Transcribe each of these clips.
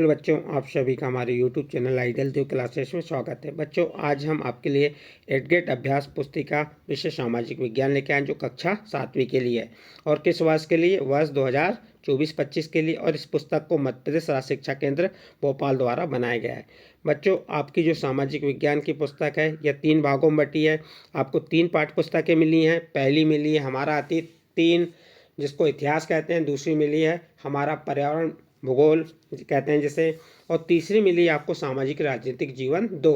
Hello बच्चों, आप सभी का हमारे यूट्यूब चैनल आइडियल देव क्लासेस में स्वागत है। बच्चों, आज हम आपके लिए एडगेट अभ्यास पुस्तिका विषय सामाजिक विज्ञान लेके आए जो कक्षा 7वीं के लिए है और किस वर्ष के लिए, वर्ष 2024-25 के लिए। और इस पुस्तक को मध्य प्रदेश राज्य शिक्षा केंद्र भोपाल द्वारा बनाया गया है। बच्चों, आपकी जो सामाजिक विज्ञान की पुस्तक है यह 3 भागों में बटी है। आपको 3 पाठ्य पुस्तकें मिली हैं। पहली मिली है हमारा अतीत 3, जिसको इतिहास कहते हैं। दूसरी मिली है हमारा पर्यावरण भूगोल कहते हैं जिसे, और तीसरी मिली आपको सामाजिक राजनीतिक जीवन 2।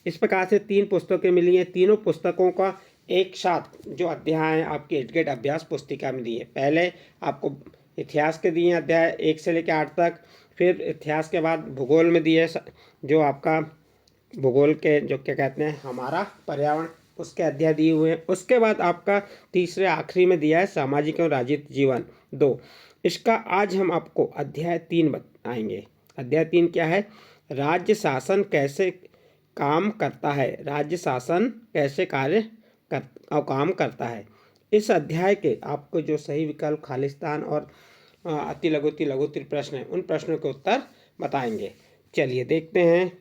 इस प्रकार से 3 पुस्तकें मिली हैं। तीनों पुस्तकों का एक साथ जो अध्याय है आपकी एडगेट अभ्यास पुस्तिका में दी है। पहले आपको इतिहास के दिए अध्याय 1 से लेकर 8 तक, फिर इतिहास के बाद भूगोल में दिए जो आपका भूगोल के जो क्या कहते हैं हमारा पर्यावरण, उसके अध्याय दिए हुए हैं। उसके बाद आपका तीसरे आखिरी में दिया है सामाजिक और राजनीतिक जीवन 2। इसका आज हम आपको अध्याय 3 बताएंगे। अध्याय 3 क्या है? राज्य शासन कैसे काम करता है। राज्य शासन कैसे काम करता है। इस अध्याय के आपको जो सही विकल्प, खालिस्तान और अति लघु प्रश्न है, उन प्रश्नों के उत्तर बताएंगे। चलिए देखते हैं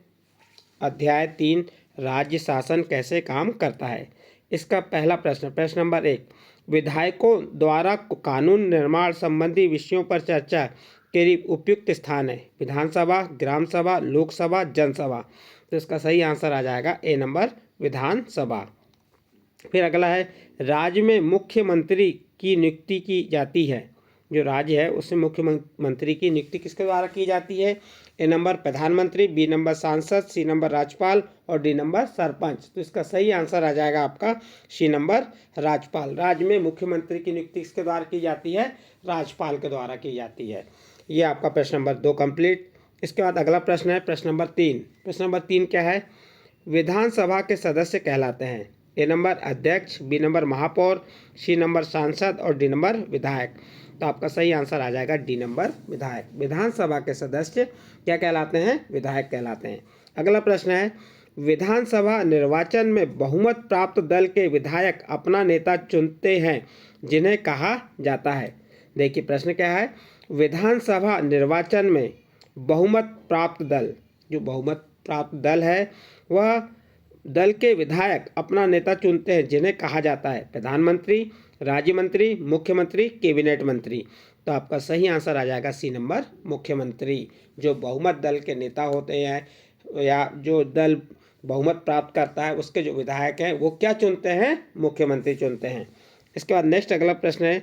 अध्याय 3 राज्य शासन कैसे काम करता है। इसका पहला प्रश्न नंबर 1, विधायकों द्वारा कानून निर्माण संबंधी विषयों पर चर्चा के लिए उपयुक्त स्थान है। विधानसभा, ग्राम सभा, लोकसभा, जनसभा। तो इसका सही आंसर आ जाएगा ए नंबर, विधानसभा। फिर अगला है, राज्य में मुख्यमंत्री की नियुक्ति की जाती है। जो राज्य है उसमें मुख्यमंत्री की नियुक्ति किसके द्वारा की जाती है? ए नंबर प्रधानमंत्री, बी नंबर सांसद, सी नंबर राज्यपाल और डी नंबर सरपंच। तो इसका सही आंसर आ जाएगा आपका सी नंबर, राज्यपाल। राज्य में मुख्यमंत्री की नियुक्ति किसके द्वारा की जाती है? राज्यपाल के द्वारा की जाती है। ये आपका प्रश्न नंबर 2 कंप्लीट। इसके बाद अगला प्रश्न है प्रश्न नंबर 3। प्रश्न नंबर 3 क्या है? विधानसभा के सदस्य कहलाते हैं। ए नंबर अध्यक्ष, बी नंबर महापौर, सी नंबर सांसद और डी नंबर विधायक। तो आपका सही आंसर आ जाएगा डी नंबर, विधायक। विधानसभा के सदस्य क्या कहलाते हैं? विधायक कहलाते हैं। अगला प्रश्न है, विधानसभा निर्वाचन में बहुमत प्राप्त दल के विधायक अपना नेता चुनते हैं, जिन्हें कहा जाता है। देखिए प्रश्न क्या है, विधानसभा निर्वाचन में बहुमत प्राप्त दल, जो बहुमत प्राप्त दल है वह दल के विधायक अपना नेता चुनते हैं, जिन्हें कहा जाता है प्रधानमंत्री, राज्य मंत्री, मुख्यमंत्री, कैबिनेट मंत्री। तो आपका सही आंसर आ जाएगा सी नंबर, मुख्यमंत्री। जो बहुमत दल के नेता होते हैं या जो दल बहुमत प्राप्त करता है उसके जो विधायक हैं वो क्या चुनते हैं? मुख्यमंत्री चुनते हैं। इसके बाद नेक्स्ट अगला प्रश्न है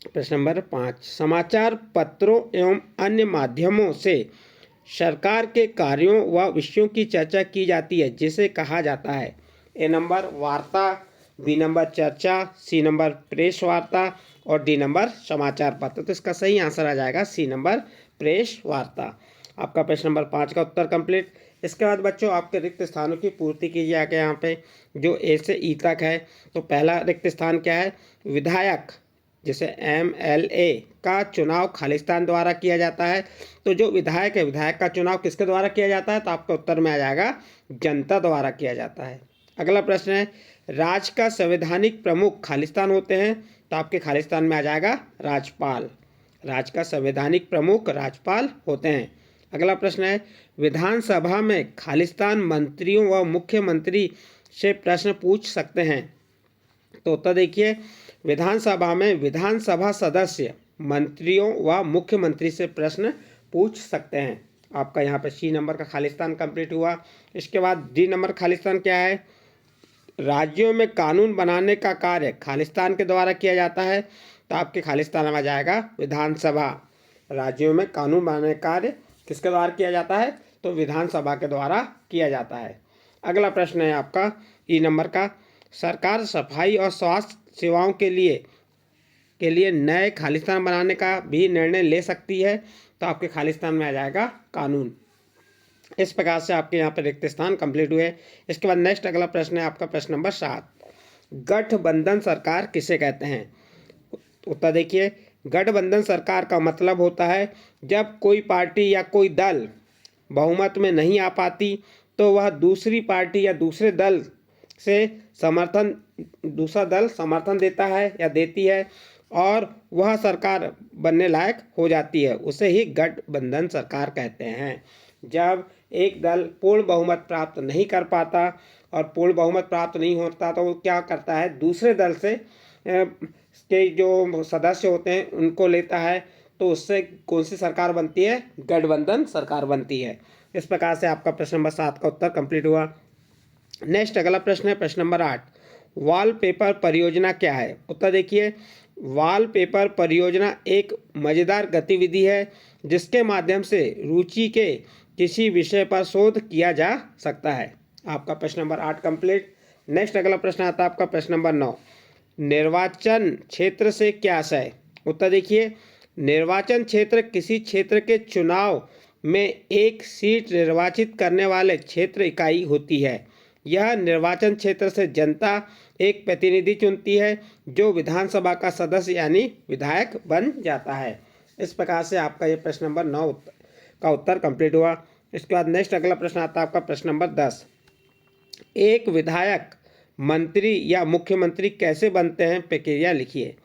प्रश्न नंबर 5, समाचार पत्रों एवं अन्य माध्यमों से सरकार के कार्यों व विषयों की चर्चा की जाती है, जिसे कहा जाता है। ए नंबर वार्ता, बी नंबर चर्चा, सी नंबर प्रेस वार्ता और डी नंबर समाचार पत्र। तो इसका सही आंसर आ जाएगा सी नंबर, प्रेस वार्ता। आपका प्रश्न नंबर 5 का उत्तर कंप्लीट। इसके बाद बच्चों आपके रिक्त स्थानों की पूर्ति की जाएगी। यहाँ पे जो ए से ई तक है, तो पहला रिक्त स्थान क्या है? विधायक, जैसे MLA का चुनाव खालिस्तान द्वारा किया जाता है। तो जो विधायक है, विधायक का चुनाव किसके द्वारा किया जाता है? तो आपका उत्तर में आ जाएगा जनता द्वारा किया जाता है। अगला प्रश्न है, राज्य का संवैधानिक प्रमुख खालिस्तान होते हैं। तो आपके खालिस्तान में आ जाएगा राज्यपाल। राज्य का संवैधानिक प्रमुख राज्यपाल होते हैं। अगला प्रश्न है, विधानसभा में खालिस्तान मंत्रियों व मुख्यमंत्री से प्रश्न पूछ सकते हैं। तो उत्तर देखिए, विधानसभा में विधानसभा सदस्य मंत्रियों व मुख्यमंत्री से प्रश्न पूछ सकते हैं। आपका यहाँ पे सी नंबर का खालिस्तान कंप्लीट हुआ। इसके बाद डी नंबर खालिस्तान क्या है? राज्यों में कानून बनाने का कार्य खालिस्तान के द्वारा किया जाता है। तो आपके खालिस्तान में आ जाएगा विधानसभा। राज्यों में कानून बनाने का कार्य किसके द्वारा किया जाता है? तो विधानसभा के द्वारा किया जाता है। अगला प्रश्न है आपका ई नंबर का, सरकार सफाई और स्वास्थ्य सेवाओं के लिए नए खालिस्तान बनाने का भी निर्णय ले सकती है। तो आपके खालिस्तान में आ जाएगा कानून। इस प्रकार से आपके यहाँ पर रिक्त स्थान कंप्लीट हुए। इसके बाद नेक्स्ट अगला प्रश्न है आपका प्रश्न नंबर 7, गठबंधन सरकार किसे कहते हैं? उत्तर देखिए, गठबंधन सरकार का मतलब होता है जब कोई पार्टी या कोई दल बहुमत में नहीं आ पाती तो वह दूसरी पार्टी या दूसरे दल से दूसरा दल समर्थन देता है या देती है और वह सरकार बनने लायक हो जाती है उसे ही गठबंधन सरकार कहते हैं। जब एक दल पूर्ण बहुमत प्राप्त नहीं कर पाता और पूर्ण बहुमत प्राप्त नहीं होता तो वो क्या करता है, दूसरे दल से के जो सदस्य होते हैं उनको लेता है, तो उससे कौन सी सरकार बनती है, गठबंधन सरकार बनती है। इस प्रकार से आपका प्रश्न नंबर 7 का उत्तर कंप्लीट हुआ। नेक्स्ट अगला प्रश्न है प्रश्न नंबर 8, वॉलपेपर परियोजना क्या है। उत्तर देखिए, वॉलपेपर परियोजना एक मज़ेदार गतिविधि है जिसके माध्यम से रुचि के किसी विषय पर शोध किया जा सकता है। आपका प्रश्न नंबर 8 कंप्लीट। नेक्स्ट अगला प्रश्न आता है आपका प्रश्न नंबर 9, निर्वाचन क्षेत्र से क्या आशय। उत्तर देखिए, निर्वाचन क्षेत्र किसी क्षेत्र के चुनाव में एक सीट निर्वाचित करने वाले क्षेत्र इकाई होती है। यह निर्वाचन क्षेत्र से जनता एक प्रतिनिधि चुनती है जो विधानसभा का सदस्य यानी विधायक बन जाता है। इस प्रकार से आपका ये प्रश्न नंबर 9 का उत्तर कंप्लीट हुआ। इसके बाद नेक्स्ट अगला प्रश्न आता है आपका प्रश्न नंबर 10, एक विधायक मंत्री या मुख्यमंत्री कैसे बनते हैं, प्रक्रिया लिखिए।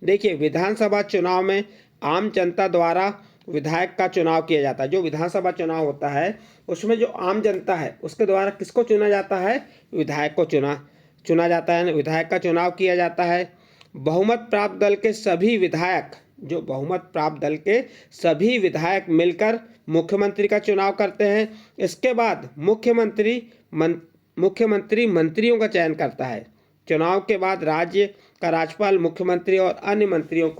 देखिए, विधानसभा चुनाव में आम जनता द्वारा विधायक का चुनाव किया जाता है। जो विधानसभा चुनाव होता है उसमें जो आम जनता है उसके द्वारा किसको चुना जाता है, विधायक को चुना जाता है, विधायक का चुनाव किया जाता है। बहुमत प्राप्त दल के सभी विधायक, जो बहुमत प्राप्त दल के सभी विधायक मिलकर मुख्यमंत्री का चुनाव करते हैं। इसके बाद मुख्यमंत्री मंत्रियों का चयन करता है। चुनाव के बाद राज्य का राज्यपाल मुख्यमंत्री और अन्य मंत्रियों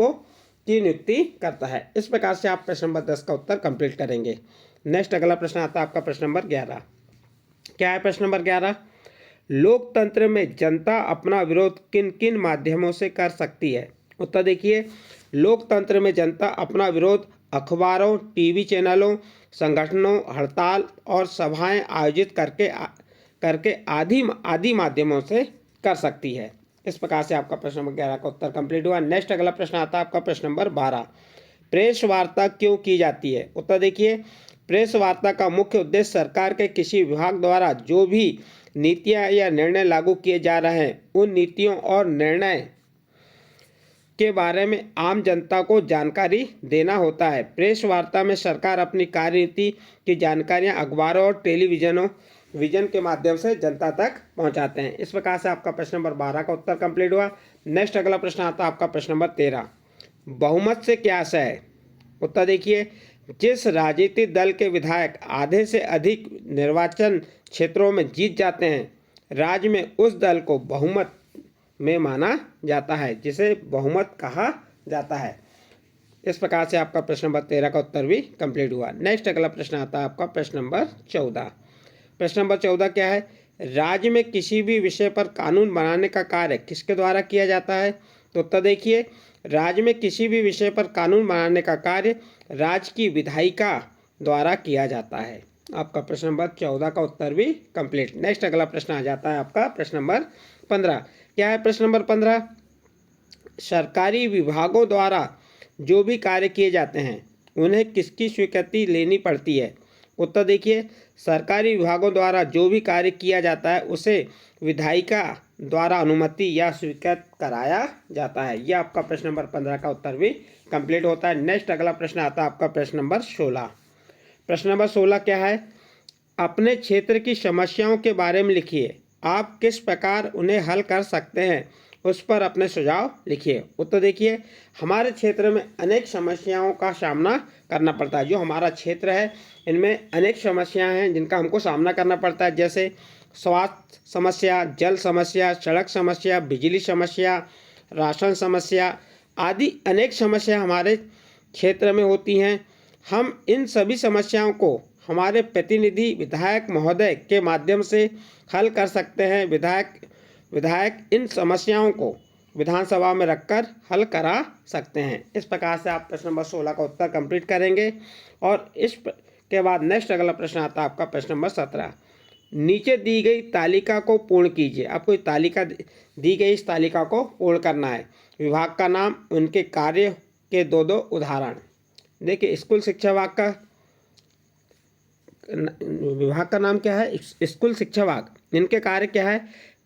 की नियुक्ति करता है। इस प्रकार से आप प्रश्न नंबर 10 का उत्तर कंप्लीट करेंगे। नेक्स्ट अगला प्रश्न आता है आपका प्रश्न नंबर 11। क्या है प्रश्न नंबर 11, लोकतंत्र में जनता अपना विरोध किन किन माध्यमों से कर सकती है। उत्तर देखिए, लोकतंत्र में जनता अपना विरोध अखबारों, टीवी चैनलों, संगठनों, हड़ताल और सभाएं आयोजित करके आदि माध्यमों से कर सकती है। इस प्रकार से आपका प्रश्न नंबर 11 का उत्तर कंप्लीट हुआ। नेक्स्ट अगला प्रश्न आता है आपका प्रश्न नंबर 12, प्रेस वार्ता क्यों की जाती है। उत्तर देखिए, प्रेस वार्ता का मुख्य उद्देश्य सरकार के किसी विभाग द्वारा जो भी नीतियां या निर्णय लागू किए जा रहे हैं उन नीतियों और निर्णय के बारे में आम जनता को जानकारी देना होता है। प्रेस वार्ता में सरकार अपनी कार्यनीति की जानकारियां अखबारों और टेलीविजन के माध्यम से जनता तक पहुंचाते हैं। इस प्रकार से आपका प्रश्न नंबर 12 का उत्तर कंप्लीट हुआ। नेक्स्ट अगला प्रश्न आता है आपका प्रश्न नंबर 13, बहुमत से क्या आशय है। उत्तर देखिए, जिस राजनीतिक दल के विधायक आधे से अधिक निर्वाचन क्षेत्रों में जीत जाते हैं, राज्य में उस दल को बहुमत में माना जाता है, जिसे बहुमत कहा जाता है। इस प्रकार से आपका प्रश्न नंबर 13 का उत्तर भी कंप्लीट हुआ। नेक्स्ट अगला प्रश्न आता है आपका प्रश्न नंबर 14। प्रश्न नंबर 14 क्या है, राज्य में किसी भी विषय पर कानून बनाने का कार्य किसके द्वारा किया जाता है। तो उत्तर देखिए, राज्य में किसी भी विषय पर कानून बनाने का कार्य राज्य की विधायिका द्वारा किया जाता है। आपका प्रश्न नंबर 14 का उत्तर भी कंप्लीट। नेक्स्ट अगला प्रश्न आ जाता है आपका प्रश्न नंबर 15। क्या है प्रश्न नंबर 15, सरकारी विभागों द्वारा जो भी कार्य किए जाते हैं उन्हें किसकी स्वीकृति लेनी पड़ती है। उत्तर देखिए, सरकारी विभागों द्वारा जो भी कार्य किया जाता है उसे विधायिका द्वारा अनुमति या स्वीकृत कराया जाता है। यह आपका प्रश्न नंबर 15 का उत्तर भी कंप्लीट होता है। नेक्स्ट अगला प्रश्न आता है आपका प्रश्न नंबर 16। प्रश्न नंबर 16 क्या है, अपने क्षेत्र की समस्याओं के बारे में लिखिए, आप किस प्रकार उन्हें हल कर सकते हैं उस पर अपने सुझाव लिखिए। उत्तर देखिए, हमारे क्षेत्र में अनेक समस्याओं का सामना करना पड़ता है। जो हमारा क्षेत्र है इनमें अनेक समस्याएं हैं जिनका हमको सामना करना पड़ता है, जैसे स्वास्थ्य समस्या, जल समस्या, सड़क समस्या, बिजली समस्या, राशन समस्या आदि अनेक समस्या हमारे क्षेत्र में होती हैं। हम इन सभी समस्याओं को हमारे प्रतिनिधि विधायक महोदय के माध्यम से हल कर सकते हैं। विधायक इन समस्याओं को विधानसभा में रखकर हल करा सकते हैं। इस प्रकार से आप प्रश्न नंबर 16 का उत्तर कंप्लीट करेंगे। और के बाद नेक्स्ट अगला प्रश्न आता है आपका प्रश्न नंबर 17, नीचे दी गई तालिका को पूर्ण कीजिए। आपको तालिका दी गई, इस तालिका को पूर्ण करना है। विभाग का नाम, उनके कार्य के दो उदाहरण। देखिए, स्कूल शिक्षा विभाग का नाम क्या है, स्कूल शिक्षा विभाग। इनके कार्य क्या है,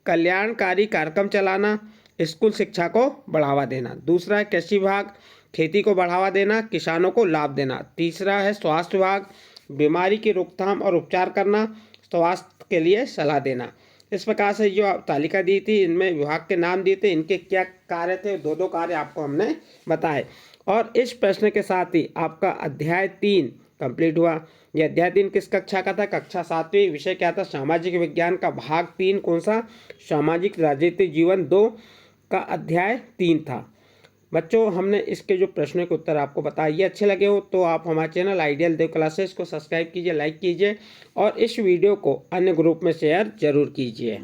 कल्याणकारी कार्यक्रम चलाना, स्कूल शिक्षा को बढ़ावा देना। दूसरा है कृषि विभाग, खेती को बढ़ावा देना, किसानों को लाभ देना। तीसरा है स्वास्थ्य विभाग, बीमारी की रोकथाम और उपचार करना, स्वास्थ्य के लिए सलाह देना। इस प्रकार से जो तालिका दी थी, इनमें विभाग के नाम दिए थे, इनके क्या कार्य थे, दो कार्य आपको हमने बताए। और इस प्रश्न के साथ ही आपका अध्याय 3 कंप्लीट हुआ। यह अध्याय 3 किस कक्षा का था? कक्षा 7वीं। विषय क्या था? सामाजिक विज्ञान का भाग 3। कौन सा? सामाजिक राजनीतिक जीवन 2 का अध्याय 3 था। बच्चों, हमने इसके जो प्रश्नों के उत्तर आपको बताए, ये अच्छे लगे हो तो आप हमारे चैनल आइडियल देव क्लासेस को सब्सक्राइब कीजिए, लाइक कीजिए और इस वीडियो को अन्य ग्रुप में शेयर जरूर कीजिए।